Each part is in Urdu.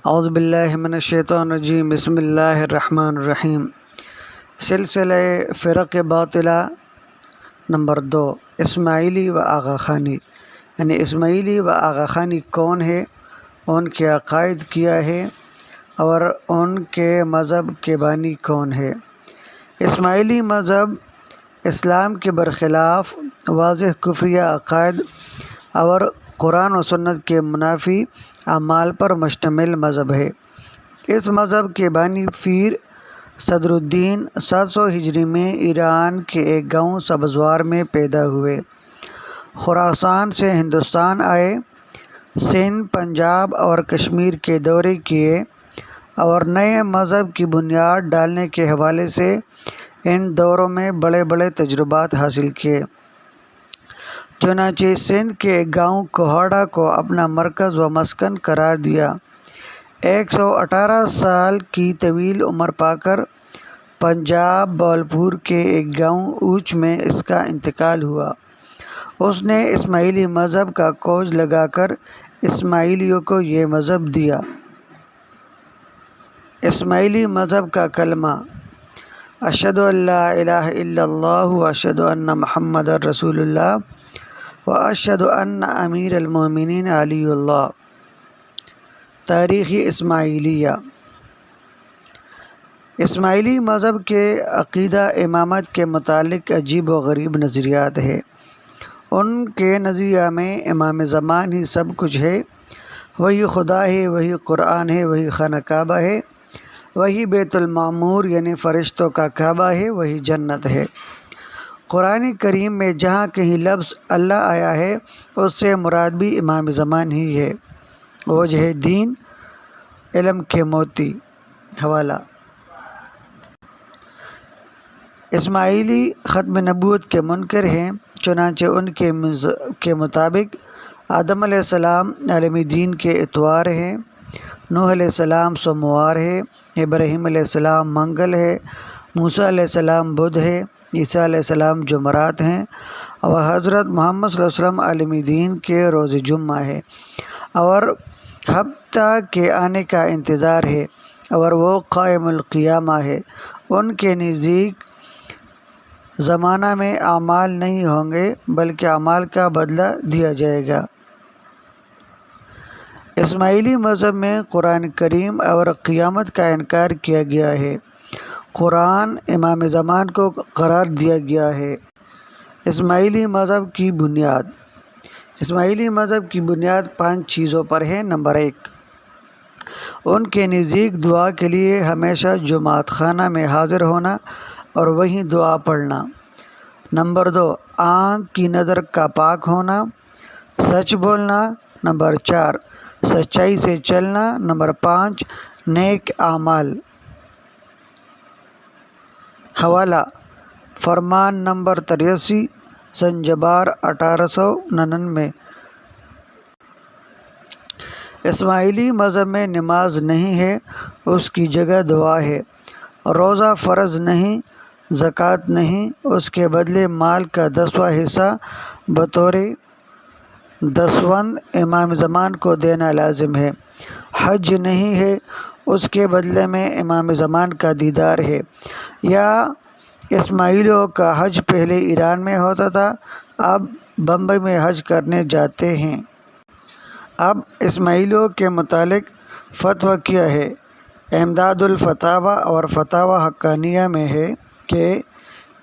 اعوذ باللہ من الشیطان الرجیم بسم اللہ الرحمن الرحیم۔ سلسلہ فرق باطلہ نمبر 2، اسماعیلی و آغا خانی، یعنی اسماعیلی و آغا خانی کون ہے، ان کے عقائد کیا ہے اور ان کے مذہب کے بانی کون ہے۔ اسماعیلی مذہب اسلام کے برخلاف واضح کفریہ عقائد اور قرآن و سنت کے منافی اعمال پر مشتمل مذہب ہے۔ اس مذہب کے بانی پیر صدر الدین 700 ہجری میں ایران کے ایک گاؤں سبزوار میں پیدا ہوئے۔ خراسان سے ہندوستان آئے، سندھ، پنجاب اور کشمیر کے دورے کیے اور نئے مذہب کی بنیاد ڈالنے کے حوالے سے ان دوروں میں بڑے بڑے تجربات حاصل کیے۔ چنانچہ سندھ کے ایک گاؤں کوہاڑا کو اپنا مرکز و مسکن قرار دیا۔ 118 سال کی طویل عمر پا کر پنجاب بولپور کے ایک گاؤں اوچ میں اس کا انتقال ہوا۔ اس نے اسماعیلی مذہب کا کوج لگا کر اسماعیلیوں کو یہ مذہب دیا۔ اسماعیلی مذہب کا کلمہ اشہد ان لا الہ الا اللہ و اشہد ان محمد رسول اللہ و اشہد ان امیر المومنین علی اللہ۔ تاریخی اسماعیلیہ۔ اسماعیلی مذہب کے عقیدہ امامت کے متعلق عجیب و غریب نظریات ہے۔ ان کے نظریہ میں امام زمان ہی سب کچھ ہے، وہی خدا ہے، وہی قرآن ہے، وہی خانہ کعبہ ہے، وہی بیت المعمور یعنی فرشتوں کا کعبہ ہے، وہی جنت ہے۔ قرآن کریم میں جہاں کہیں لفظ اللہ آیا ہے اس سے مراد بھی امام زمان ہی ہے۔ وجہ دین علم کے موتی۔ حوالہ اسماعیلی ختم نبوت کے منکر ہیں، چنانچہ ان کے مطابق آدم علیہ السلام عالم دین کے اتوار ہیں، نوح علیہ السلام سوموار ہے، ابراہیم علیہ السلام منگل ہے، موسیٰ علیہ السلام بدھ ہے، عیسیٰ علیہ السلام جمعرات ہیں اور حضرت محمد صلی اللہ علیہ وسلم عالم دین کے روز جمعہ ہے اور ہفتہ کے آنے کا انتظار ہے اور وہ قائم القیامہ ہے۔ ان کے نزدیک زمانہ میں اعمال نہیں ہوں گے بلکہ اعمال کا بدلہ دیا جائے گا۔ اسماعیلی مذہب میں قرآن کریم اور قیامت کا انکار کیا گیا ہے۔ قرآن امام زمان کو قرار دیا گیا ہے۔ اسماعیلی مذہب کی بنیاد۔ اسماعیلی مذہب کی بنیاد 5 چیزوں پر ہے۔ نمبر 1، ان کے نزدیک دعا کے لیے ہمیشہ جماعت خانہ میں حاضر ہونا اور وہیں دعا پڑھنا۔ نمبر 2، آنکھ کی نظر کا پاک ہونا، سچ بولنا۔ نمبر 4، سچائی سے چلنا۔ نمبر 5، نیک اعمال۔ حوالہ فرمان نمبر 83 زنجبار 1899۔ اسماعیلی مذہب میں نماز نہیں ہے، اس کی جگہ دعا ہے۔ روزہ فرض نہیں، زکوٰۃ نہیں، اس کے بدلے مال کا 10واں حصہ بطور دسوند امام زمان کو دینا لازم ہے۔ حج نہیں ہے، اس کے بدلے میں امام زمان کا دیدار ہے۔ یا اسماعیلیوں کا حج پہلے ایران میں ہوتا تھا، اب بمبئی میں حج کرنے جاتے ہیں۔ اب اسماعیلیوں کے متعلق فتویٰ کیا ہے؟ امداد الفتاویٰ اور فتاویٰ حقانیہ میں ہے کہ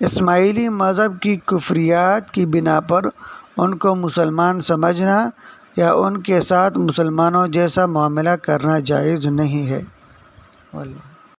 اسماعیلی مذہب کی کفریات کی بنا پر ان کو مسلمان سمجھنا یا ان کے ساتھ مسلمانوں جیسا معاملہ کرنا جائز نہیں ہے۔ واللہ